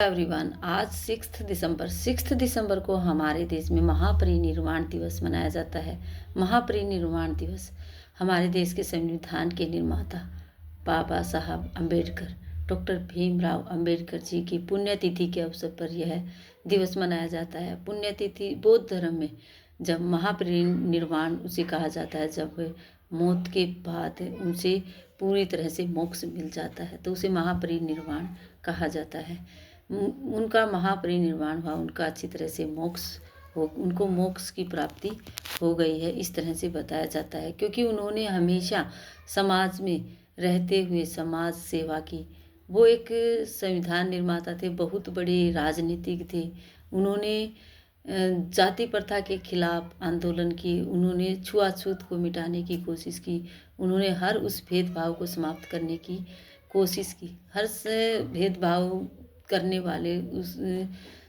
Everyone, आज 6 दिसंबर को हमारे देश में महापरिनिर्वाण दिवस मनाया जाता है। महापरिनिर्वाण दिवस हमारे देश के संविधान के निर्माता बाबा साहब अम्बेडकर, डॉक्टर भीमराव अम्बेडकर जी की पुण्यतिथि के अवसर पर यह दिवस मनाया जाता है। पुण्यतिथि बौद्ध धर्म में जब महापरिनिर्वाण उसे कहा जाता है, जब मौत के बाद उनसे पूरी तरह से मोक्ष मिल जाता है तो उसे महापरिनिर्वाण कहा जाता है। उनका महापरिनिर्वाण हुआ, उनका अच्छी तरह से मोक्ष हो, उनको मोक्ष की प्राप्ति हो गई है, इस तरह से बताया जाता है। क्योंकि उन्होंने हमेशा समाज में रहते हुए समाज सेवा की। वो एक संविधान निर्माता थे, बहुत बड़े राजनीतिक थे। उन्होंने जाति प्रथा के खिलाफ आंदोलन किए, उन्होंने छुआछूत को मिटाने की कोशिश की, उन्होंने हर उस भेदभाव को समाप्त करने की कोशिश की। हर भेदभाव करने वाले उस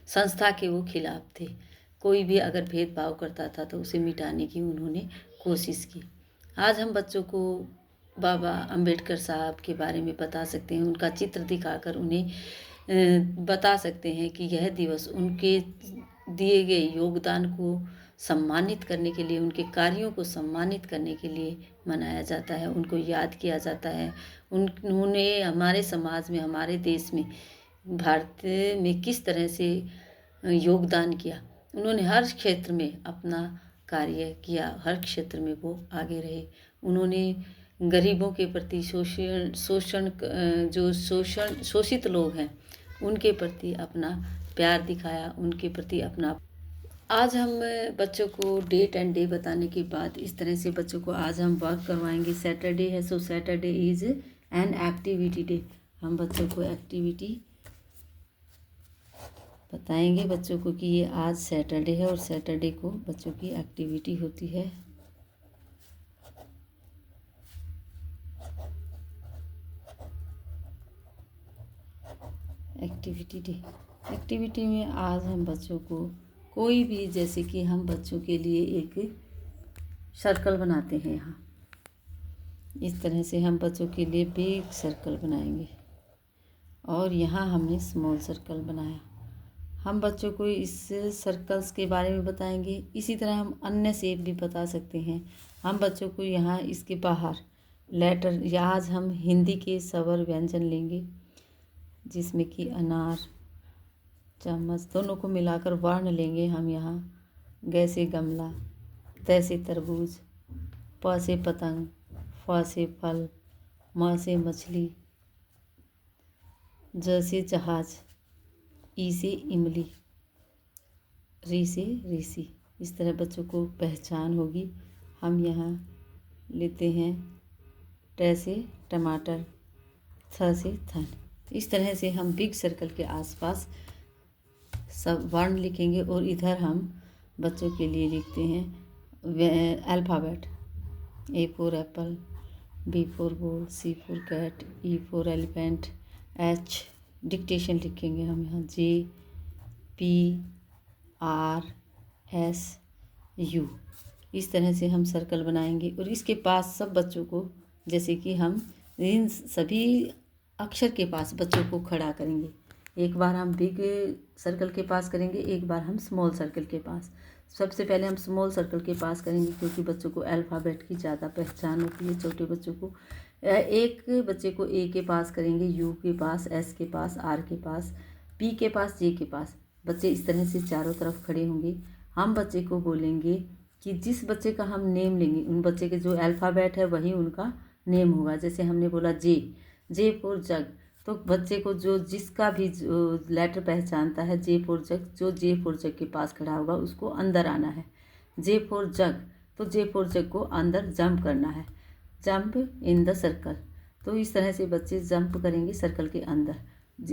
संस्था के वो खिलाफ थे। कोई भी अगर भेदभाव करता था तो उसे मिटाने की उन्होंने कोशिश की। आज हम बच्चों को बाबा अंबेडकर साहब के बारे में बता सकते हैं, उनका चित्र दिखाकर उन्हें बता सकते हैं कि यह दिवस उनके दिए गए योगदान को सम्मानित करने के लिए, उनके कार्यों को सम्मानित करने के लिए मनाया जाता है, उनको याद किया जाता है। उन्होंने हमारे समाज में, हमारे देश में, भारत में किस तरह से योगदान किया। उन्होंने हर क्षेत्र में अपना कार्य किया, हर क्षेत्र में वो आगे रहे। उन्होंने गरीबों के प्रति शोषित लोग हैं उनके प्रति अपना प्यार दिखाया, उनके प्रति अपना। आज हम बच्चों को डेट एंड डे बताने के बाद इस तरह से बच्चों को आज हम वर्क करवाएंगे। सैटरडे है, सो Saturday is an activity day. हम बच्चों को एक्टिविटी बताएंगे बच्चों को कि ये आज सैटरडे है और सैटरडे को बच्चों की एक्टिविटी होती है। Activity day. एक्टिविटी में आज हम बच्चों को कोई भी, जैसे कि हम बच्चों के लिए एक सर्कल बनाते हैं, यहाँ इस तरह से हम बच्चों के लिए बिग सर्कल बनाएंगे और यहाँ हमने स्मॉल सर्कल बनाया। हम बच्चों को इस सर्कल्स के बारे में बताएंगे। इसी तरह हम अन्य शेप भी बता सकते हैं। हम बच्चों को यहाँ इसके बाहर लेटर, या आज हम हिंदी के स्वर व्यंजन लेंगे जिसमें कि अनार, चम्मच दोनों को मिलाकर वर्ण लेंगे हम यहाँ। ग से गमला, त से तरबूज, प से पतंग, फ से फल, म से मछली, ज से जहाज, ई से इमली, री से ऋषि। इस तरह बच्चों को पहचान होगी। हम यहाँ लेते हैं ट से टमाटर, थ से थन। इस तरह से हम बिग सर्कल के आसपास सब वर्ण लिखेंगे और इधर हम बच्चों के लिए लिखते हैं alphabet. A for apple, B for ball, C for cat, E for elephant, H dictation लिखेंगे हम यहाँ, J P R S U. इस तरह से हम सर्कल बनाएंगे और इसके पास सब बच्चों को, जैसे कि हम इन सभी अक्षर के पास बच्चों को खड़ा करेंगे। एक बार हम बिग सर्कल के पास करेंगे, एक बार हम स्मॉल सर्कल के पास। सबसे पहले हम स्मॉल सर्कल के पास करेंगे क्योंकि बच्चों को अल्फ़ाबेट की ज़्यादा पहचान होती है। छोटे बच्चों को, एक बच्चे को ए के पास करेंगे, यू के पास, एस के पास, आर के पास, पी के पास, जे के पास। बच्चे इस तरह से चारों तरफ खड़े होंगे। हम बच्चे को बोलेंगे कि जिस बच्चे का हम नेम लेंगे, उन बच्चे के जो अल्फ़ाबेट है वही उनका नेम होगा। जैसे हमने बोला जे फॉर जग, तो बच्चे को जो जिसका भी जो लेटर पहचानता है जे फॉर जग, जो जे फॉर जग के पास खड़ा होगा उसको अंदर आना है। जे फॉर जग, तो जे फॉर जग को अंदर जंप करना है, जंप इन द सर्कल। तो इस तरह से बच्चे जंप करेंगे सर्कल के अंदर।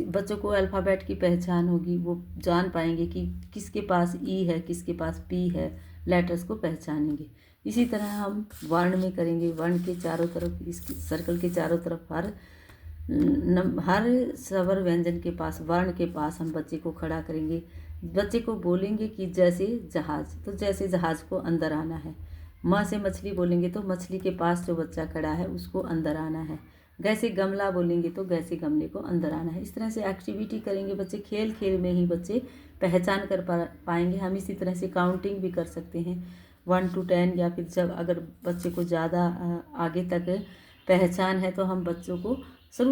बच्चों को अल्फ़ाबेट की पहचान होगी, वो जान पाएंगे कि किसके पास ई है, किसके पास पी है, लेटर्स को पहचानेंगे। इसी तरह हम वर्ण में करेंगे। वर्ण के चारों तरफ, इस सर्कल के चारों तरफ हर स्वर व्यंजन के पास, वर्ण के पास हम बच्चे को खड़ा करेंगे। बच्चे को बोलेंगे कि जैसे जहाज, तो जैसे जहाज को अंदर आना है। म से मछली बोलेंगे तो मछली के पास जो बच्चा खड़ा है उसको अंदर आना है। ग से गमला बोलेंगे तो ग से गमले को अंदर आना है। इस तरह से एक्टिविटी करेंगे बच्चे, खेल खेल में ही बच्चे पहचान कर पाएंगे। हम इसी तरह से काउंटिंग भी कर सकते हैं 1 to 10, या फिर जब अगर बच्चे को ज़्यादा आगे तक पहचान है तो हम बच्चों को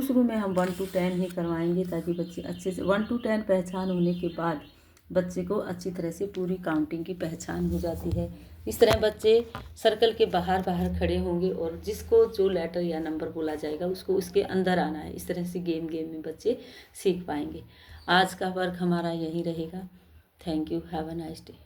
शुरू में हम 1 to 10 ही करवाएंगे, ताकि बच्चे अच्छे से 1 to 10 पहचान होने के बाद बच्चे को अच्छी तरह से पूरी काउंटिंग की पहचान हो जाती है। इस तरह बच्चे सर्कल के बाहर खड़े होंगे और जिसको जो लेटर या नंबर बोला जाएगा उसको उसके अंदर आना है। इस तरह से गेम में बच्चे सीख पाएंगे। आज का वर्क हमारा यही रहेगा। Thank you, have a nice day.